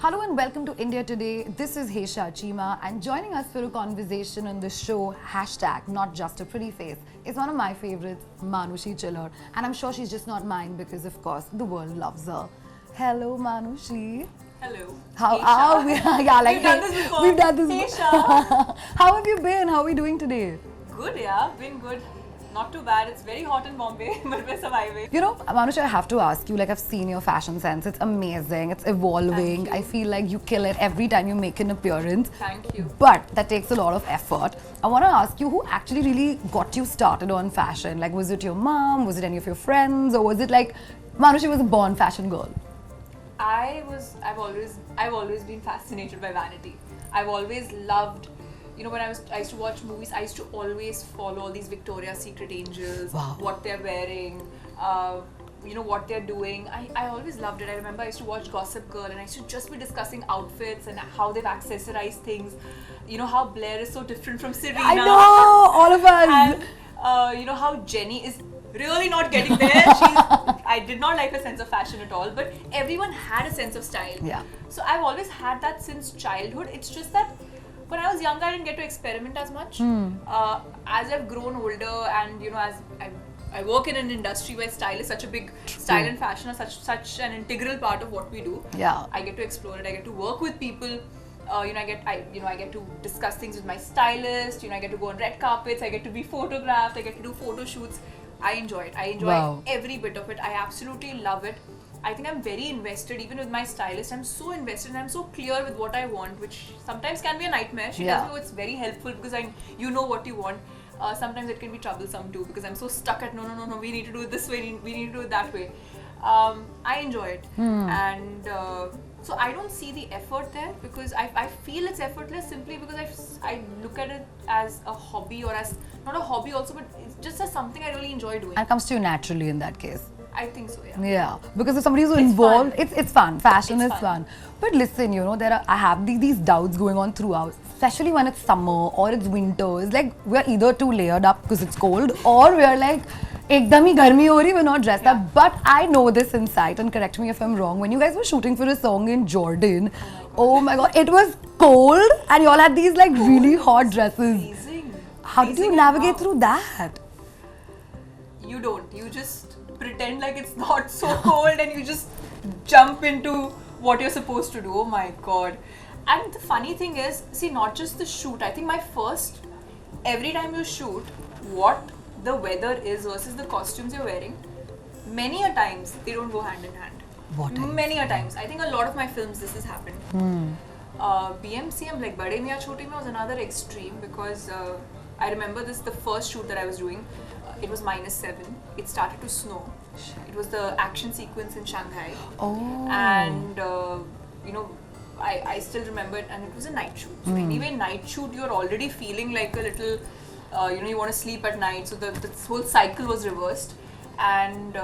Hello and welcome to India Today. This is Hesha Chimah, and joining us for a conversation on the show, #not just a pretty face, is one of my favorites, Manushi Chhillar. And I'm sure she's just not mine because, of course, the world loves her. Hello, Manushi. Hello. How are we? Yeah, like we've done this before. We've done this Hesha. How have you been? How are we doing today? Good, yeah. Been good. Not too bad. It's very hot in Bombay, but we're surviving. You know, Manushi, I have to ask you, like, I've seen your fashion sense. It's amazing. It's evolving. Thank you. I feel like you kill it every time you make an appearance. Thank you. But that takes a lot of effort. I want to ask you, who actually really got you started on fashion? Like, was it your mom? Was it any of your friends? Or was it like, Manushi was a born fashion girl? I've always been fascinated by vanity. I've always loved, you know, when I used to watch movies, I used to always follow all these Victoria's Secret angels, Wow. what they're wearing, you know, what they're doing. I always loved it. I remember I used to watch Gossip Girl and I used to just be discussing outfits and how they've accessorized things. You know, how Blair is so different from Serena. I know! All of us! And you know how Jenny is really not getting there. I did not like her sense of fashion at all, but everyone had a sense of style. Yeah. So I've always had that since childhood. It's just that when I was younger, I didn't get to experiment as much. As I've grown older, and you know, as I work in an industry where style is such a big style and fashion are such an integral part of what we do. Yeah. I get to explore it. I get to work with people. You know, I get to discuss things with my stylist. You know, I get to go on red carpets. I get to be photographed. I get to do photo shoots. I enjoy it. I enjoy every bit of it. I absolutely love it. I think I'm very invested, even with my stylist. I'm so invested and I'm so clear with what I want, which sometimes can be a nightmare. She tells me, oh, it's very helpful because you know what you want. Sometimes it can be troublesome too because I'm so stuck at no, we need to do it this way, we need to do it that way. I enjoy it. And so I don't see the effort there because I feel it's effortless simply because I look at it as a hobby, or as not a hobby also, but it's just as something I really enjoy doing. And it comes to you naturally in that case. I think so, yeah. Yeah, because if somebody's so involved, it's fun. Fashion is fun. But listen, you know, I have these doubts going on throughout, especially when it's summer or it's winter. It's like we're either too layered up because it's cold, or we're like, ekdam hi garmi ho rahi, we're not dressed up. But I know this insight, and correct me if I'm wrong. When you guys were shooting for a song in Jordan, oh my god, it was cold, and you all had these like really hot dresses. Freezing. How did you navigate through that? You don't. You just pretend like it's not so cold and you just jump into what you're supposed to do. Oh my god. And the funny thing is, see, not just the shoot. I think every time you shoot, what the weather is versus the costumes you're wearing, many a times they don't go hand in hand. Many a times. I think a lot of my films this has happened. BMCM, like Bade Miyan Chote Mein, was another extreme because I remember the first shoot that I was doing. It was -7. It started to snow. It was the action sequence in Shanghai. Oh. And you know, I still remember it, and it was a night shoot. So anyway, night shoot, you're already feeling like a little, you know, you want to sleep at night. So the whole cycle was reversed. And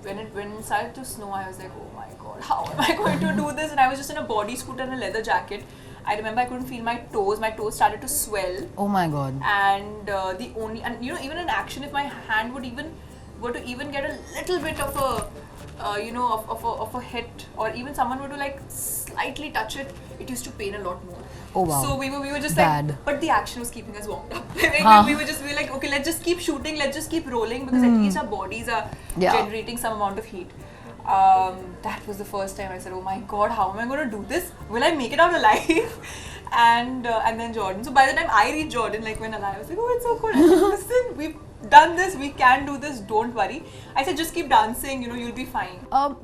when it started to snow, I was like, oh my god, how am I going to do this? And I was just in a bodysuit and a leather jacket. I remember I couldn't feel my toes. My toes started to swell. Oh my god. And you know, even in action, if my hand were to even get a little bit of a, you know, of a hit, or even someone were to like slightly touch it, it used to pain a lot more. Oh wow. So we were just Bad. like, but the action was keeping us warmed up. we were like, okay, let's just keep shooting, let's just keep rolling, because at least our bodies are generating some amount of heat. That was the first time I said, oh my god, how am I going to do this? Will I make it out alive? And then Jordan. So by the time I reached Jordan, like when alive, I was like, oh, it's so cool. I said, listen, we've done this, we can do this, don't worry. I said, just keep dancing, you know, you'll be fine.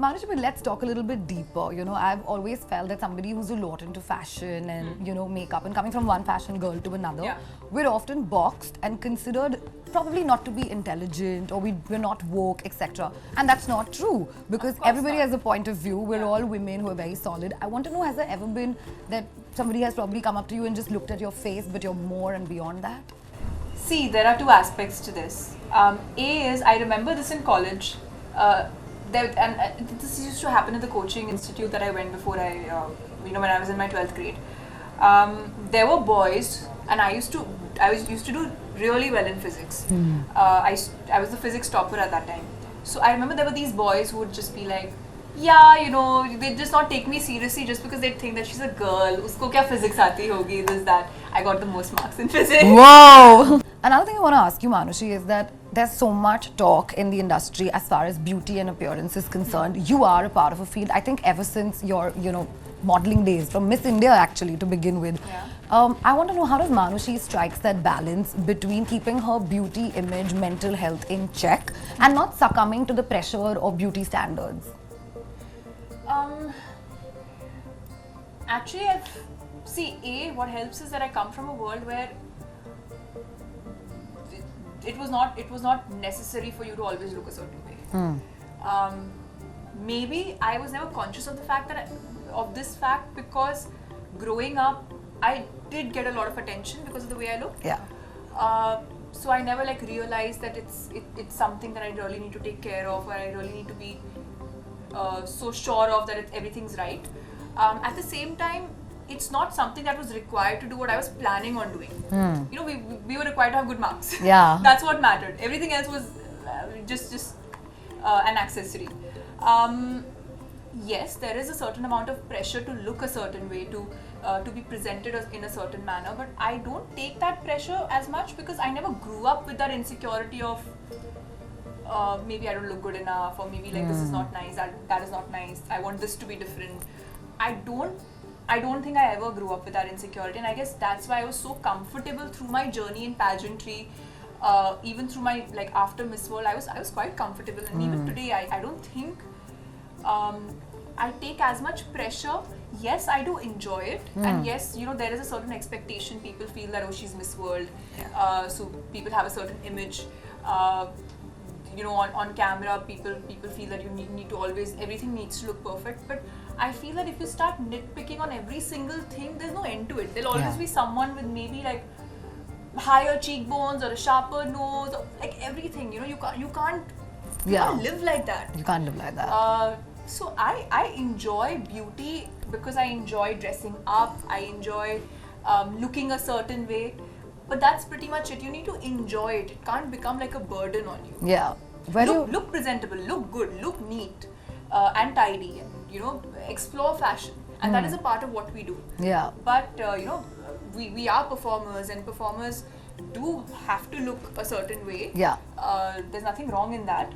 Manushi, but let's talk a little bit deeper. You know, I've always felt that somebody who's a lot into fashion and, you know, makeup, and coming from one fashion girl to another, we're often boxed and considered probably not to be intelligent, or we're not woke, etc. And that's not true, because everybody has a point of view. We're all women who are very solid. I want to know, has there ever been that somebody has probably come up to you and just looked at your face, but you're more and beyond that? See, there are two aspects to this. A is, I remember this in college, this used to happen at the coaching institute that I went before you know, when I was in my 12th grade. There were boys, and I used to do really well in physics. I was the physics topper at that time. So I remember there were these boys who would just be like, yeah, you know, they just not take me seriously just because they think that she's a girl. Usko kya physics aati hogi, this, that. I got the most marks in physics. Wow! Another thing I want to ask you, Manushi, is that there's so much talk in the industry as far as beauty and appearance is concerned. You are a part of a field, I think, ever since your, modeling days, from Miss India actually to begin with. Yeah. I want to know, how does Manushi strikes that balance between keeping her beauty, image, mental health in check and not succumbing to the pressure of beauty standards? Actually, what helps is that I come from a world where it was not necessary for you to always look a certain way. Maybe I was never conscious of the fact of this fact because growing up I did get a lot of attention because of the way I look. Yeah. So I never realized that it's something that I really need to take care of, or I really need to be so sure of that everything's right. At the same time, it's not something that was required to do what I was planning on doing. You know, we were required to have good marks. Yeah. That's what mattered. Everything else was just an accessory. Yes, there is a certain amount of pressure to look a certain way, to be presented in a certain manner, but I don't take that pressure as much because I never grew up with that insecurity of maybe I don't look good enough, or maybe this is not nice, that is not nice, I want this to be different. I don't think I ever grew up with that insecurity, and I guess that's why I was so comfortable through my journey in pageantry. Even through my after Miss World, I was quite comfortable, and even today I don't think I take as much pressure. Yes, I do enjoy it, and yes, there is a certain expectation. People feel that, oh, she's Miss World, so people have a certain image. On camera, people feel that you need to always, everything needs to look perfect. But I feel that if you start nitpicking on every single thing, there's no end to it. There'll always be someone with maybe higher cheekbones or a sharper nose, or everything. You can't live like that. You can't live like that. So I enjoy beauty because I enjoy dressing up. I enjoy looking a certain way. But that's pretty much it. You need to enjoy it. It can't become like a burden on you. Yeah. Look presentable, look good, look neat and tidy, and explore fashion. And that is a part of what we do. Yeah. But we are performers, and performers do have to look a certain way. Yeah. There's nothing wrong in that.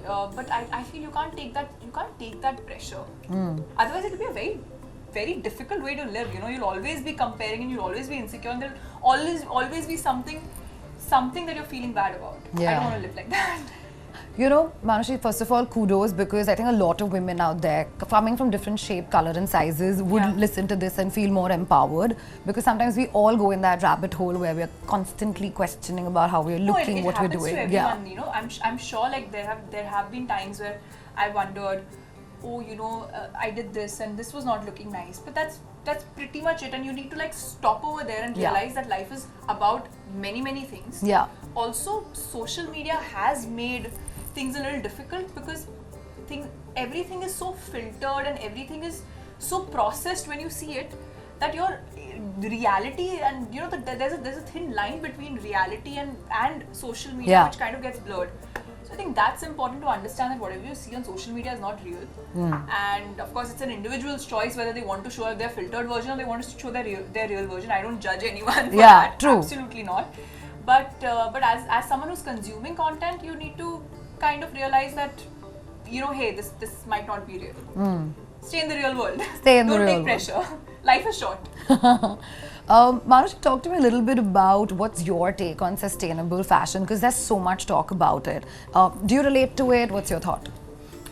But I feel you can't take that pressure. Otherwise, it will be a very, very difficult way to live. You'll always be comparing, and you'll always be insecure, and there'll always be something that you're feeling bad about. Yeah. I don't want to live like that. Manushi, first of all, kudos, because I think a lot of women out there, coming from different shape, color and sizes, would listen to this and feel more empowered, because sometimes we all go in that rabbit hole where we're constantly questioning about how we're looking, what we're doing. To everyone, I'm sure there have been times where I wondered, oh, I did this and this was not looking nice, but that's pretty much it, and you need to stop over there and realize that life is about many things. Yeah. Also, social media has made things a little difficult because everything is so filtered and everything is so processed when you see it, that your reality and there's a thin line between reality and social media, which kind of gets blurred. So I think that's important to understand, that whatever you see on social media is not real. And of course, it's an individual's choice whether they want to show their filtered version or they want to show their real version. I don't judge anyone for that. True. Absolutely not. But as someone who's consuming content, you need to kind of realize that, hey, this might not be real. Stay in the real world. Don't take pressure. Life is short. Manushi, talk to me a little bit about what's your take on sustainable fashion, because there's so much talk about it. Do you relate to it? What's your thought?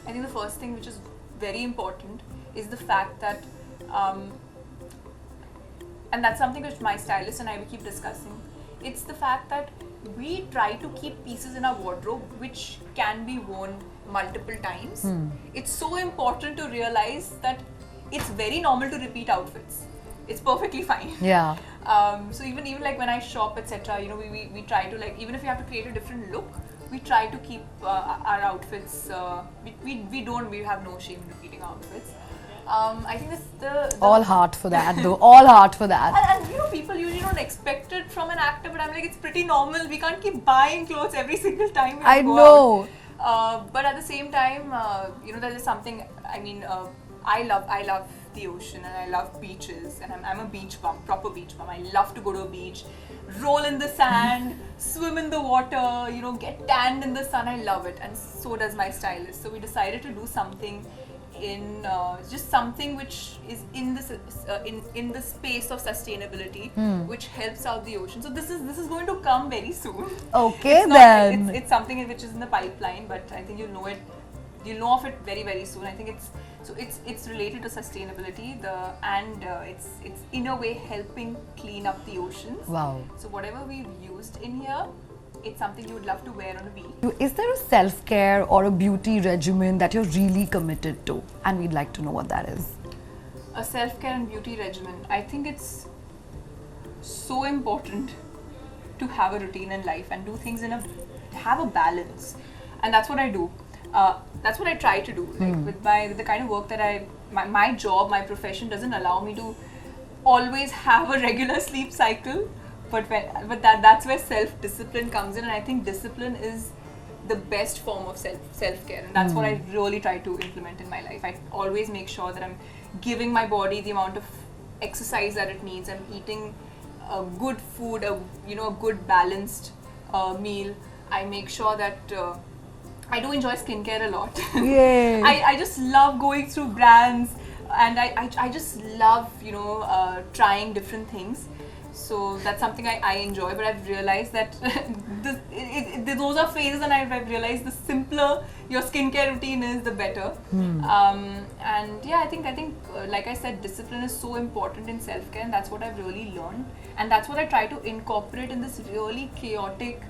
I think the first thing which is very important is the fact that, and that's something which my stylist and I will keep discussing, it's the fact that we try to keep pieces in our wardrobe which can be worn multiple times. It's so important to realize that it's very normal to repeat outfits. It's perfectly fine. Yeah. So even when I shop, etc., we try to even if we have to create a different look, we try to keep our outfits. We have no shame in repeating outfits. I think this the all heart for that though. All heart for that. And people usually don't expect it from an actor, but I'm it's pretty normal. We can't keep buying clothes every single time we go out. But at the same time, there is something I mean, I love the ocean and I love beaches, and I'm a beach bum, proper beach bum. I love to go to a beach, roll in the sand, swim in the water, you know, get tanned in the sun. I love it, and so does my stylist. So we decided to do something in just something which is in this in the space of sustainability, which helps out the ocean. So this is going to come very soon. Okay, It's it's something which is in the pipeline, but I think you'll know it. You'll know of it very, very soon. I think it's related to sustainability. It's in a way helping clean up the oceans. Wow. So whatever we've used in here, it's something you would love to wear on a beach. Is there a self-care or a beauty regimen that you're really committed to? And we'd like to know what that is. A self-care and beauty regimen. I think it's so important to have a routine in life and do things have a balance, and that's what I do. That's what I try to do. Like with the kind of work that my job, my profession doesn't allow me to always have a regular sleep cycle. But that's where self-discipline comes in, and I think discipline is the best form of self-care, and that's what I really try to implement in my life. I always make sure that I'm giving my body the amount of exercise that it needs. I'm eating good food, a good balanced meal. I make sure that I do enjoy skincare a lot. Yay. I just love going through brands, and I just love trying different things. So that's something I enjoy, but I've realized that those are phases, and I've realized the simpler your skincare routine is, the better. And yeah, I think like I said, discipline is so important in self-care, and that's what I've really learned, and that's what I try to incorporate in this really chaotic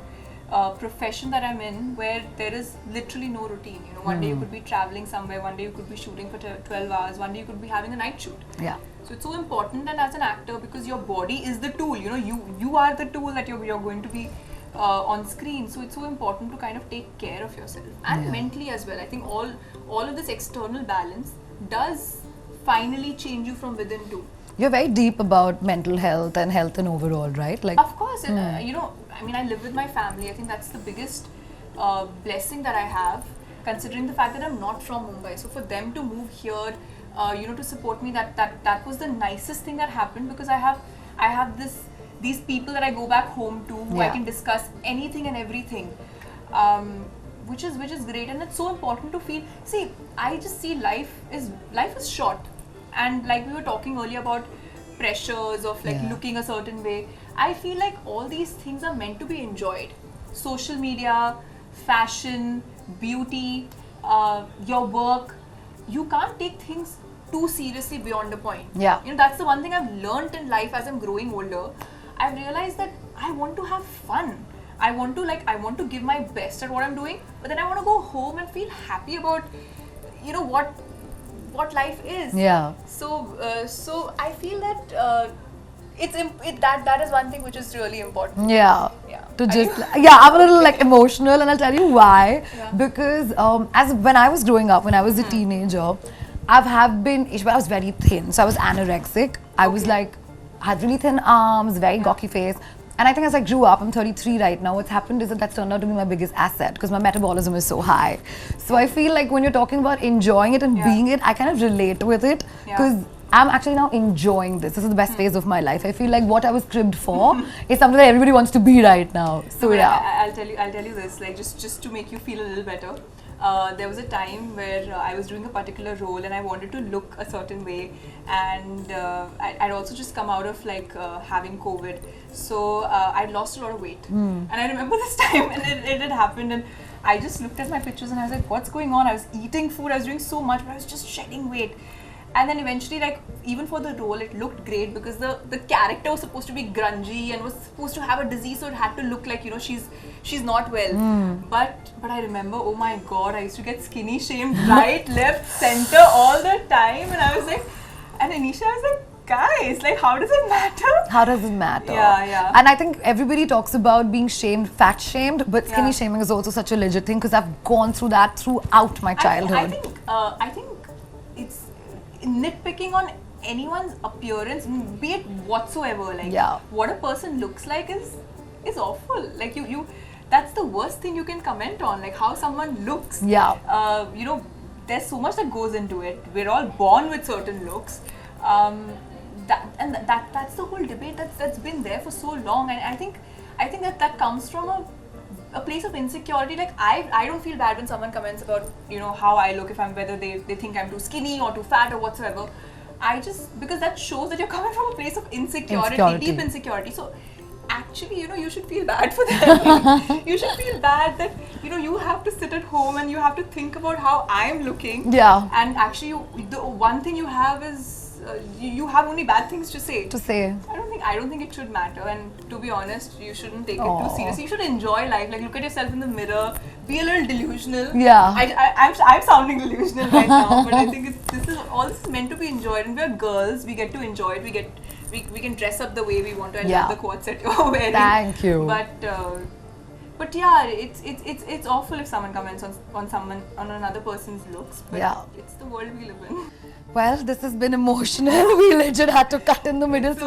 profession that I'm in, where there is literally no routine. You know, one day you could be traveling somewhere, one day you could be shooting for 12 hours, one day you could be having a night shoot. Yeah. So it's so important, and as an actor, because your body is the tool. You know, you are the tool that you're going to be on screen. So it's so important to kind of take care of yourself, and mentally as well. I think all of this external balance does finally change you from within too. You're very deep about mental health and health and overall, right? Like, of course, and, I mean, I live with my family. I think that's the biggest blessing that I have, considering the fact that I'm not from Mumbai. So for them to move here, to support me, that was the nicest thing that happened, because I have these people that I go back home to, who I can discuss anything and everything, which is great, and it's so important to feel. See, I just see life is short, and like we were talking earlier about pressures of like looking a certain way. I feel like all these things are meant to be enjoyed. Social media, fashion, beauty, your work. You can't take things too seriously beyond a point. Yeah. You know, that's the one thing I've learned in life as I'm growing older. I've realized that I want to have fun. I want to give my best at what I'm doing, but then I want to go home and feel happy about, what life is. yeah. So I feel that that is one thing which is really important. Yeah. Yeah. I'm a little like emotional, and I'll tell you why. Yeah. Because as when I was growing up, when I was a teenager, I was very thin, so I was anorexic. I was like, had really thin arms, very gawky face. And I think as I grew up, I'm 33 right now, what's happened is that's turned out to be my biggest asset, because my metabolism is so high. So I feel like when you're talking about enjoying it and being it, I kind of relate with it, because I'm actually now enjoying this. This is the best phase of my life. I feel like what I was cribbed for is something that everybody wants to be right now. So I'll tell you this, like just to make you feel a little better. There was a time where I was doing a particular role, and I wanted to look a certain way, and I'd also just come out of like having COVID, so I'd lost a lot of weight. And I remember this time, and it had happened, and I just looked at my pictures and I was like, what's going on? I was eating food, I was doing so much, but I was just shedding weight. And then eventually, like, even for the role, it looked great, because the character was supposed to be grungy and was supposed to have a disease, so it had to look like, she's not well. But I remember, oh my god, I used to get skinny shamed right, left, center all the time, and I was like, and Anisha was like, guys, like, how does it matter? How does it matter? Yeah. And I think everybody talks about being shamed, fat shamed, but skinny shaming is also such a legit thing, because I've gone through that throughout my childhood. I think it's nitpicking on anyone's appearance, be it whatsoever, like what a person looks like is awful. Like you that's the worst thing you can comment on, like how someone looks. there's so much that goes into it. We're all born with certain looks. That's the whole debate that's been there for so long, and I think that comes from a place of insecurity. Like I don't feel bad when someone comments about how I look, whether they think I'm too skinny or too fat or whatsoever. Because that shows that you're coming from a place of insecurity. Deep insecurity. So actually, you should feel bad for them. You should feel bad that you have to sit at home and you have to think about how I'm looking. Yeah. And actually, the one thing you have is you have only bad things to say. I don't think it should matter. And to be honest, you shouldn't take it too seriously. You should enjoy life. Like, look at yourself in the mirror. Be a little delusional. Yeah. I'm sounding delusional right now, but I think this is meant to be enjoyed. And we're girls. We get to enjoy it. We can dress up the way we want to. I love the quotes that you're wearing. Thank you. But yeah, it's awful if someone comments on another person's looks. But it's the world we live in. Well, this has been emotional. We legit had to cut in the middle so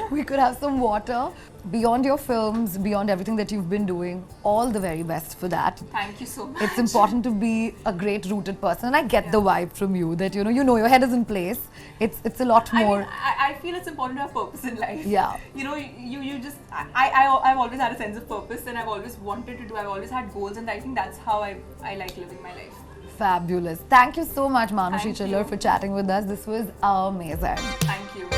we could have some water. Beyond your films, beyond everything that you've been doing, all the very best for that. Thank you so much. It's important to be a great rooted person, and I get the vibe from you that you know your head is in place. It's a lot more. I feel it's important to have purpose in life. Yeah. You just I've always had a sense of purpose, and I've always wanted to do. I've always had goals, and I think that's how I like living my life. Fabulous. Thank you so much, Manushi Chhillar, for chatting with us. This was amazing. Thank you.